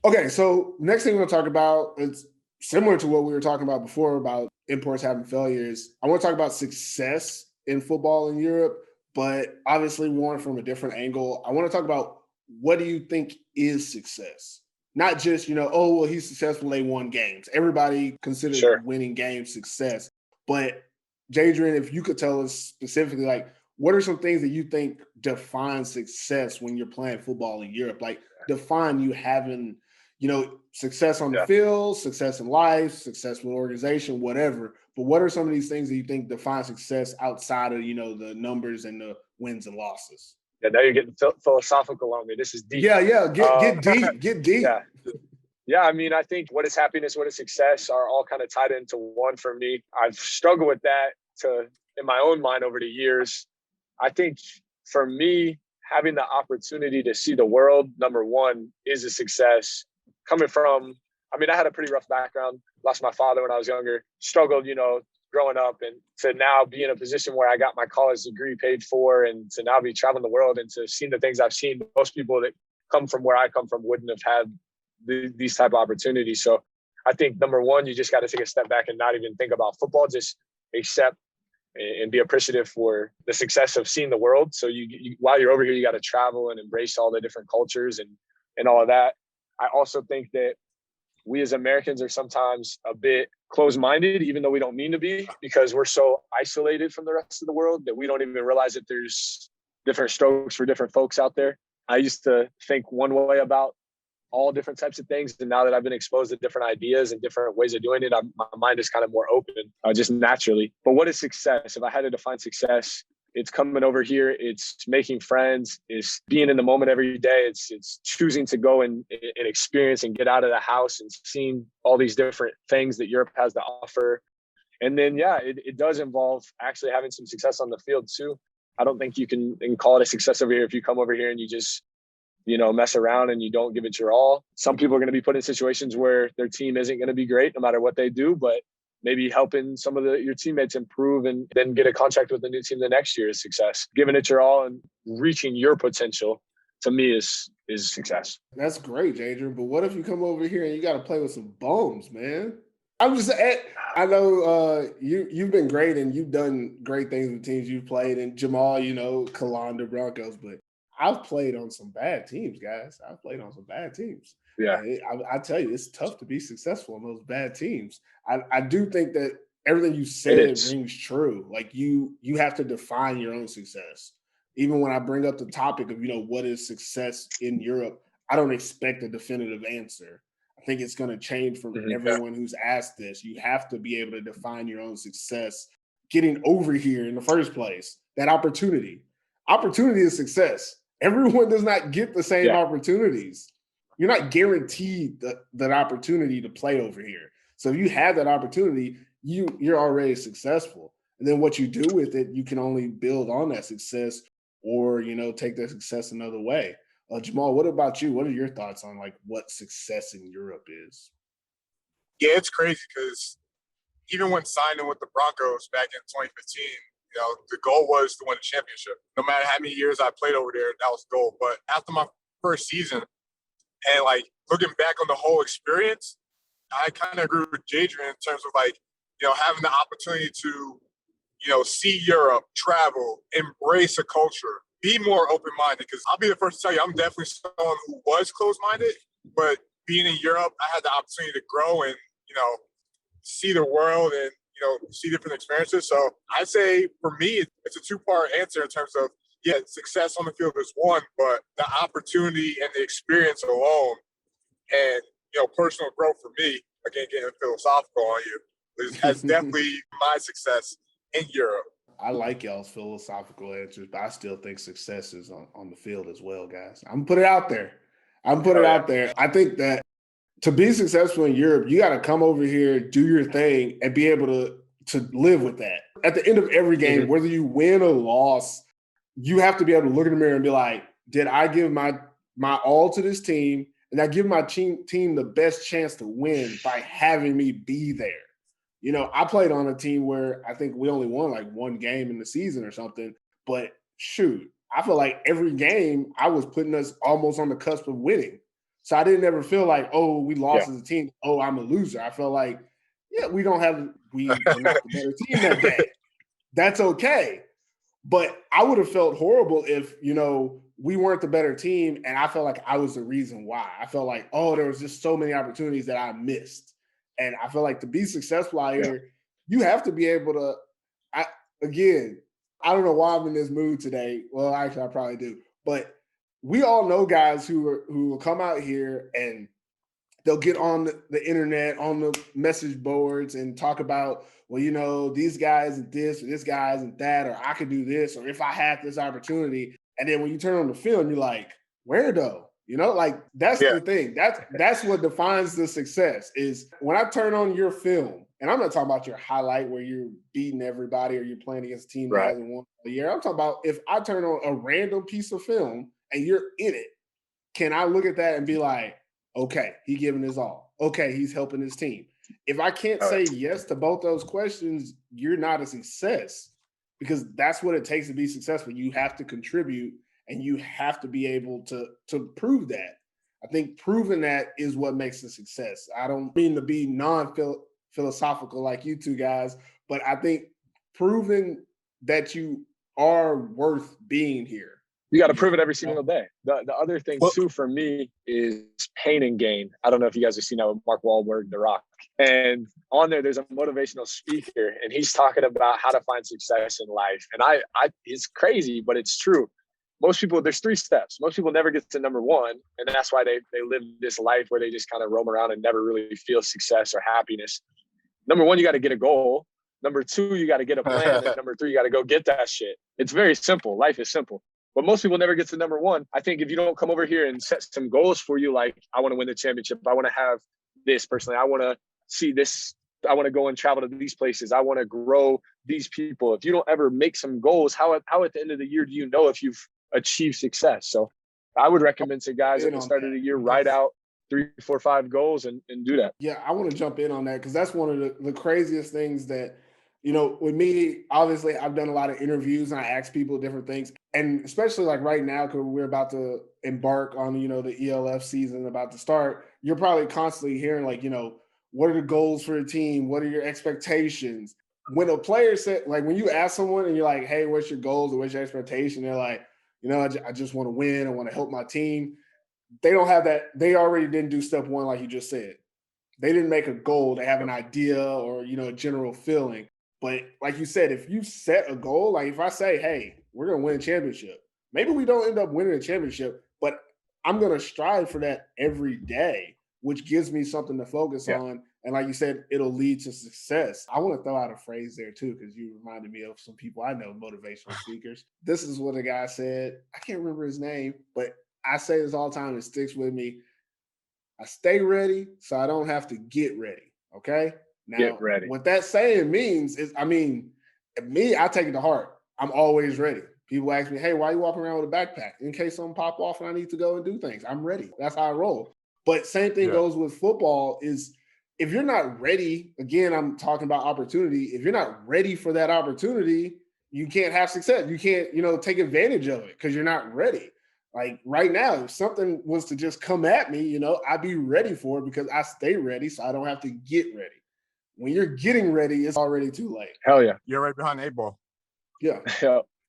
Okay, so next thing we're going to talk about, it's similar to what we were talking about before about imports having failures. I want to talk about success in football in Europe, but obviously one from a different angle. I want to talk about what do you think is success? Not just, oh, well, he's successful, they won games. Everybody considers Sure. winning games success. But Jadrian, if you could tell us specifically, like, what are some things that you think define success when you're playing football in Europe? Like, define you having success on the Yeah. field, success in life, successful organization, whatever. But what are some of these things that you think define success outside of, the numbers and the wins and losses? Yeah, now you're getting philosophical on me. This is deep. Yeah. Get deep. Get deep. Yeah. Yeah, I mean, I think what is happiness, what is success are all kind of tied into one for me. I've struggled with that in my own mind over the years. I think for me, having the opportunity to see the world, number one, is a success. Coming from, I had a pretty rough background. Lost my father when I was younger. Struggled, growing up, and to now be in a position where I got my college degree paid for, and to now be traveling the world and to see the things I've seen. Most people that come from where I come from wouldn't have had these type of opportunities. So I think number one, you just got to take a step back and not even think about football. Just accept and be appreciative for the success of seeing the world. So you while you're over here, you got to travel and embrace all the different cultures and all of that. I also think that we as Americans are sometimes a bit closed-minded, even though we don't mean to be, because we're so isolated from the rest of the world that we don't even realize that there's different strokes for different folks out there. I used to think one way about all different types of things. And now that I've been exposed to different ideas and different ways of doing it, my mind is kind of more open, just naturally. But what is success? If I had to define success, it's coming over here, it's making friends, it's being in the moment every day, it's choosing to go and experience and get out of the house and seeing all these different things that Europe has to offer. And then, it does involve actually having some success on the field too. I don't think you can call it a success over here if you come over here and you just mess around and you don't give it your all. Some people are going to be put in situations where their team isn't going to be great no matter what they do, but maybe helping some of your teammates improve and then get a contract with the new team the next year is success. Giving it your all and reaching your potential, to me, is success. That's great, Jadrian. But what if you come over here and you got to play with some bums, man? I'm just, I know you've been great and you've done great things with teams you've played. And Jamal, Kalanda Broncos, but I've played on some bad teams, guys. I've played on some bad teams. Yeah. I tell you, it's tough to be successful on those bad teams. I do think that everything you said rings true. Like you have to define your own success. Even when I bring up the topic of, what is success in Europe, I don't expect a definitive answer. I think it's going to change from everyone who's asked this. You have to be able to define your own success. Getting over here in the first place, that opportunity is success. Everyone does not get the same opportunities. You're not guaranteed that opportunity to play over here. So if you have that opportunity, you're already successful. And then what you do with it, you can only build on that success or, take that success another way. Jamal, what about you? What are your thoughts on what success in Europe is? Yeah, it's crazy because even when signing with the Broncos back in 2015, the goal was to win a championship. No matter how many years I played over there, that was the goal. But after my first season and looking back on the whole experience, I kind of agree with Jadrian in terms of having the opportunity to, see Europe, travel, embrace a culture, be more open-minded. Because I'll be the first to tell you, I'm definitely someone who was closed-minded, but being in Europe, I had the opportunity to grow and, see the world and, see different experiences. So I'd say for me, it's a two-part answer in terms of, success on the field is one, but the opportunity and the experience alone and, personal growth for me, again, getting philosophical on you, has definitely my success in Europe. I like y'all's philosophical answers, but I still think success is on the field as well, guys. I'm put it out there. Out there. I think that to be successful in Europe, you got to come over here, do your thing, and be able to live with that. At the end of every game, whether you win or loss, you have to be able to look in the mirror and be like, did I give my all to this team? And I give my team the best chance to win by having me be there. I played on a team where I think we only won one game in the season or something. But shoot, I feel like every game I was putting us almost on the cusp of winning. So I didn't ever feel like, oh, we lost Yeah. as a team. Oh, I'm a loser. I felt like, yeah, we're not the better team that day. That's okay. But I would have felt horrible if, we weren't the better team and I felt like I was the reason why. I felt like, oh, there was just so many opportunities that I missed. And I feel like to be successful out here, you have to be able to, I don't know why I'm in this mood today. Well, actually, I probably do. But we all know guys who will come out here and they'll get on the internet, on the message boards and talk about, well, these guys and this, or this guy isn't that, or I could do this, or if I had this opportunity. And then when you turn on the film, you're like, where though? That's the thing. That's what defines the success is when I turn on your film, and I'm not talking about your highlight where you're beating everybody or you're playing against a team that hasn't won a year. I'm talking about if I turn on a random piece of film and you're in it, can I look at that and be like, okay, he giving his all. Okay, he's helping his team. If I can't say yes to both those questions, you're not a success because that's what it takes to be successful. You have to contribute and you have to be able to prove that. I think proving that is what makes a success. I don't mean to be non-philosophical like you two guys, but I think proving that you are worth being here. You got to prove it every single day. The other thing, too, for me is pain and gain. I don't know if you guys have seen that with Mark Wahlberg, The Rock. And on there's a motivational speaker, and he's talking about how to find success in life. And it's crazy, but it's true. Most people, there's 3 steps. Most people never get to number 1, and that's why they live this life where they just kind of roam around and never really feel success or happiness. Number 1, you got to get a goal. Number 2, you got to get a plan. And number 3, you got to go get that shit. It's very simple. Life is simple. But most people never get to number 1. I think if you don't come over here and set some goals for you, like I want to win the championship, I want to have this personally, I want to see this, I want to go and travel to these places, I want to grow these people. If you don't ever make some goals, how at the end of the year do you know if you've achieved success? So I would recommend to guys at the start of the year, write out 3, 4, 5 goals and do that. Yeah, I want to jump in on that because that's one of the craziest things that, with me, obviously, I've done a lot of interviews and I ask people different things. And especially like right now, because we're about to embark on, the ELF season about to start, you're probably constantly hearing like, what are the goals for the team? What are your expectations? When a player said, like when you ask someone and you're like, hey, what's your goals or what's your expectation? They're like, I just want to win. I want to help my team. They don't have that. They already didn't do step 1, like you just said. They didn't make a goal. They have an idea or, a general feeling. But like you said, if you set a goal, like if I say, hey, we're going to win a championship, maybe we don't end up winning a championship, but I'm going to strive for that every day, which gives me something to focus on. And like you said, it'll lead to success. I want to throw out a phrase there too, because you reminded me of some people I know, motivational speakers. This is what a guy said. I can't remember his name, but I say this all the time. It sticks with me. I stay ready so I don't have to get ready. Okay. Now, what that saying means is, me, I take it to heart. I'm always ready. People ask me, hey, why are you walking around with a backpack? In case something pop off and I need to go and do things. I'm ready. That's how I roll. But same thing goes with football is if you're not ready, again, I'm talking about opportunity. If you're not ready for that opportunity, you can't have success. You can't, take advantage of it because you're not ready. Like right now, if something was to just come at me, I'd be ready for it because I stay ready so I don't have to get ready. When you're getting ready, it's already too late. Hell yeah. You're right behind the 8 ball. Yeah.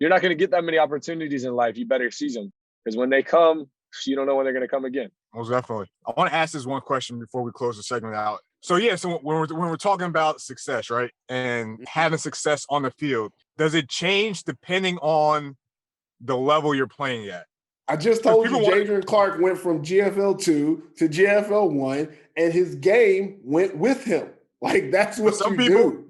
You're not going to get that many opportunities in life. You better seize them because when they come, you don't know when they're going to come again. Most definitely. I want to ask this one question before we close the segment out. So when we're talking about success, right, and having success on the field, does it change depending on the level you're playing at? I just told you Jadrian Clark went from GFL 2 to GFL 1, and his game went with him. Like, that's what you do.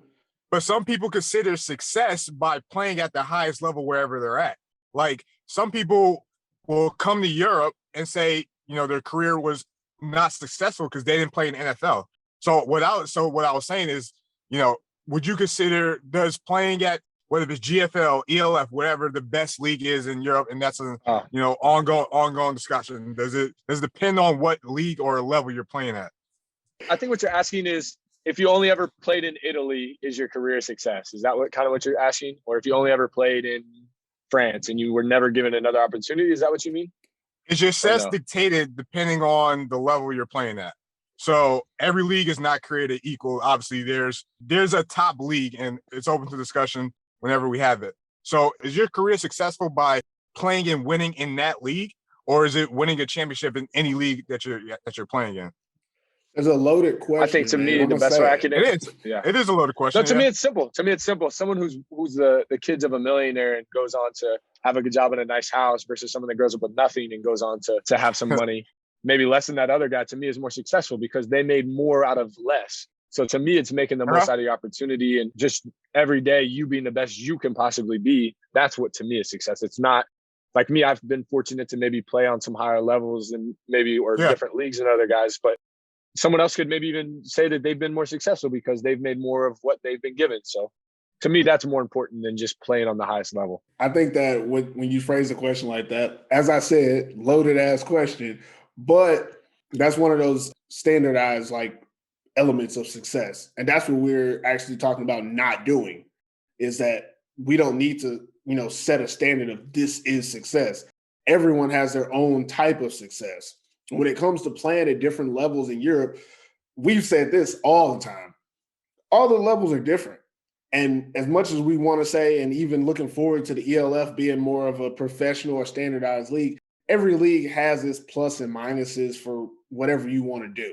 But some people consider success by playing at the highest level wherever they're at. Like, some people will come to Europe and say, their career was not successful because they didn't play in NFL. So what I was saying is, would you consider, does playing at, whether it's GFL, ELF, whatever the best league is in Europe, and that's an ongoing discussion, does it depend on what league or level you're playing at? I think what you're asking is, if you only ever played in Italy, is your career a success? Is that what you're asking? Or if you only ever played in France and you were never given another opportunity, is that what you mean? Is your success no? dictated depending on the level you're playing at? So every league is not created equal. Obviously, there's a top league, and it's open to discussion whenever we have it. So is your career successful by playing and winning in that league, or is it winning a championship in any league that you're playing in? It's a loaded I think question, to man. me I'm the gonna best say way I it. can. It is a loaded question. No, to me it's simple. To me it's simple. Someone who's the kids of a millionaire and goes on to have a good job in a nice house versus someone that grows up with nothing and goes on to have some money, maybe less than that other guy, to me is more successful because they made more out of less. So to me, it's making the most out of your opportunity and just every day you being the best you can possibly be. That's what to me is success. It's not like me. I've been fortunate to maybe play on some higher levels and maybe or different leagues than other guys, but someone else could maybe even say that they've been more successful because they've made more of what they've been given. So to me, that's more important than just playing on the highest level. I think that when you phrase a question like that, as I said, loaded ass question, but that's one of those standardized like elements of success. And that's what we're actually talking about not doing is that we don't need to, set a standard of this is success. Everyone has their own type of success. When it comes to playing at different levels in Europe, we've said this all the time. All the levels are different. And as much as we want to say, and even looking forward to the ELF being more of a professional or standardized league, every league has its plus and minuses for whatever you want to do.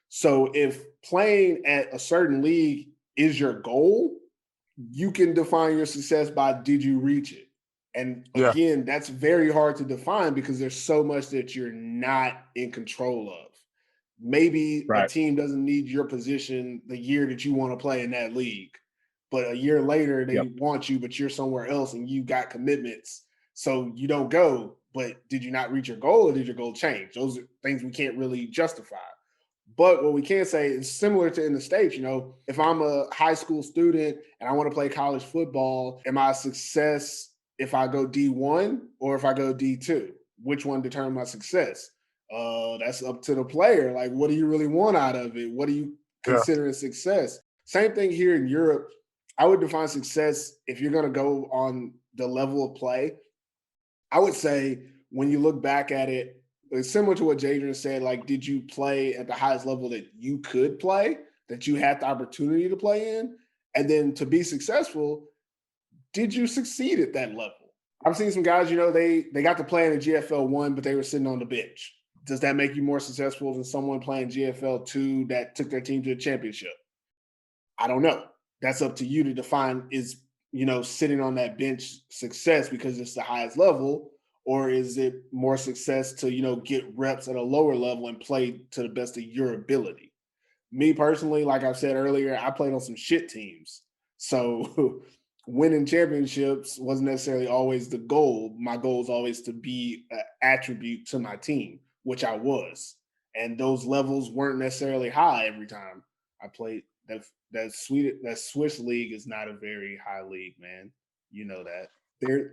So if playing at a certain league is your goal, you can define your success by did you reach it? And again, that's very hard to define because there's so much that you're not in control of. Maybe a team doesn't need your position the year that you want to play in that league, but a year later they want you, but you're somewhere else and you got commitments. So you don't go, but did you not reach your goal or did your goal change? Those are things we can't really justify. But what we can say is similar to in the States, if I'm a high school student and I want to play college football, am I a success if I go D1 or if I go D2? Which one determines my success? That's up to the player. Like, what do you really want out of it? What do you consider a success? Same thing here in Europe. I would define success if you're going to go on the level of play. I would say when you look back at it, it's similar to what Jadrian said, like, did you play at the highest level that you could play, that you had the opportunity to play in? And then to be successful, did you succeed at that level? I've seen some guys, they got to play in the GFL 1, but they were sitting on the bench. Does that make you more successful than someone playing GFL 2 that took their team to a championship? I don't know. That's up to you to define. Is, sitting on that bench success because it's the highest level, or is it more success to, get reps at a lower level and play to the best of your ability? Me personally, like I said earlier, I played on some shit teams. So winning championships wasn't necessarily always the goal. My goal is always to be an attribute to my team, which I was. And those levels weren't necessarily high every time I played. That Swiss league is not a very high league, man. You know that.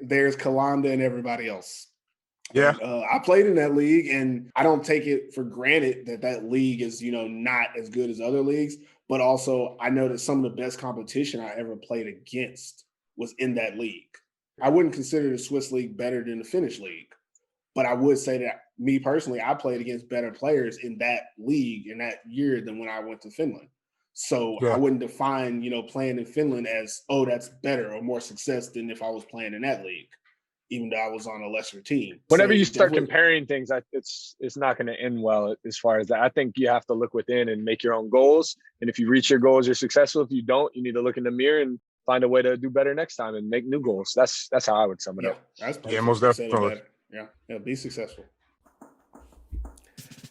There's Kalanda and everybody else. Yeah. I played in that league, and I don't take it for granted that league is, not as good as other leagues. But also, I know that some of the best competition I ever played against was in that league. I wouldn't consider the Swiss league better than the Finnish league, but I would say that me personally, I played against better players in that league in that year than when I went to Finland. So I wouldn't define, playing in Finland as, that's better or more success than if I was playing in that league, even though I was on a lesser team. Whenever you start comparing things, it's not going to end well as far as that. I think you have to look within and make your own goals. And if you reach your goals, you're successful. If you don't, you need to look in the mirror and find a way to do better next time and make new goals. That's how I would sum it up. That's perfect. Most definitely. Yeah, be successful.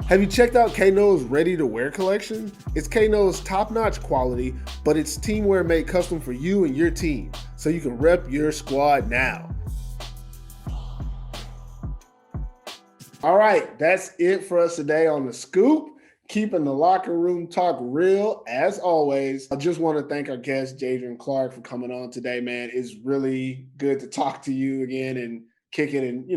Have you checked out K Noah's ready-to-wear collection? It's K Noah's top-notch quality, but it's teamwear made custom for you and your team, so you can rep your squad now. All right, that's it for us today on The Scoop. Keeping the locker room talk real, as always. I just want to thank our guest, Jadrian Clark, for coming on today, man. It's really good to talk to you again and kick it and,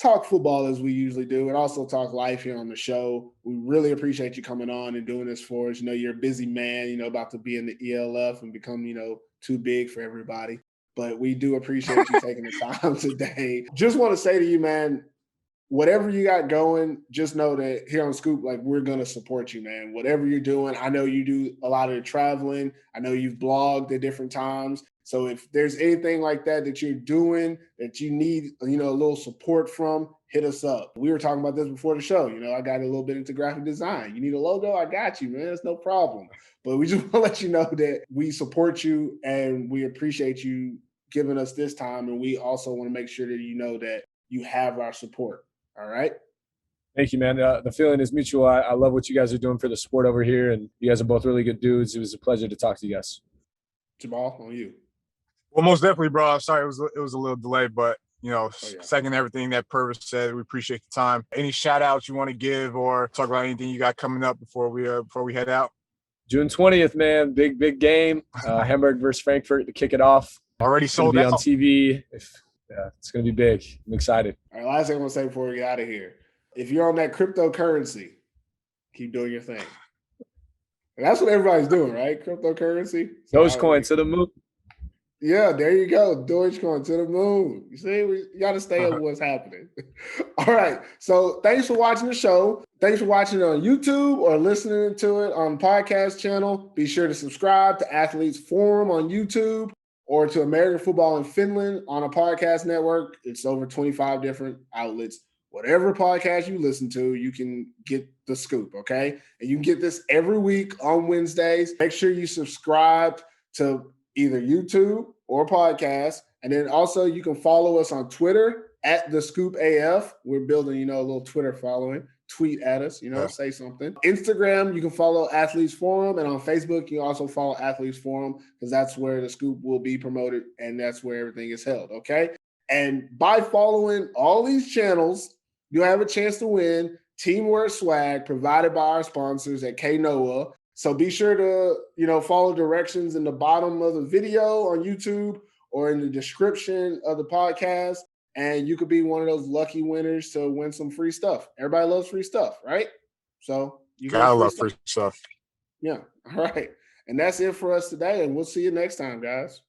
talk football as we usually do, and also talk life here on the show. We really appreciate you coming on and doing this for us. You're a busy man, about to be in the ELF and become, too big for everybody. But we do appreciate you taking the time today. Just want to say to you, man, whatever you got going, just know that here on Scoop, like, we're going to support you, man. Whatever you're doing, I know you do a lot of the traveling. I know you've blogged at different times. So if there's anything like that that you're doing that you need, a little support from, hit us up. We were talking about this before the show. I got a little bit into graphic design. You need a logo? I got you, man. It's no problem. But we just want to let you know that we support you and we appreciate you giving us this time. And we also want to make sure that you know that you have our support. All right. Thank you, man. The feeling is mutual. I love what you guys are doing for the sport over here, and you guys are both really good dudes. It was a pleasure to talk to you guys. Jamal, on you. Well, most definitely, bro. I'm sorry it was a little delayed, but second everything that Pervis said, we appreciate the time. Any shout outs you want to give or talk about anything you got coming up before we head out? June 20th, man. Big game. Hamburg versus Frankfurt to kick it off. Already sold out. On TV. It's going to be big. I'm excited. All right, last thing I'm going to say before we get out of here. If you're on that cryptocurrency, keep doing your thing. And that's what everybody's doing, right? Cryptocurrency. Dogecoin to the moon. Yeah, there you go. Dogecoin to the moon. You see, you got to stay up with what's happening. All right. So thanks for watching the show. Thanks for watching it on YouTube or listening to it on the podcast channel. Be sure to subscribe to Athletes Forum on YouTube or to American Football in Finland on a podcast network. It's over 25 different outlets. Whatever podcast you listen to, you can get the scoop, okay? And you can get this every week on Wednesdays. Make sure you subscribe to either YouTube or podcast. And then also you can follow us on Twitter at The Scoop AF. We're building, a little Twitter following. Tweet at us, say something. Instagram, you can follow Athletes Forum. And on Facebook, you can also follow Athletes Forum because that's where the scoop will be promoted and that's where everything is held, okay? And by following all these channels, you'll have a chance to win teamwear swag provided by our sponsors at K Noah. So be sure to, follow directions in the bottom of the video on YouTube or in the description of the podcast. And you could be one of those lucky winners to win some free stuff. Everybody loves free stuff, right? So you gotta love free stuff. Yeah. All right. And that's it for us today. And we'll see you next time, guys.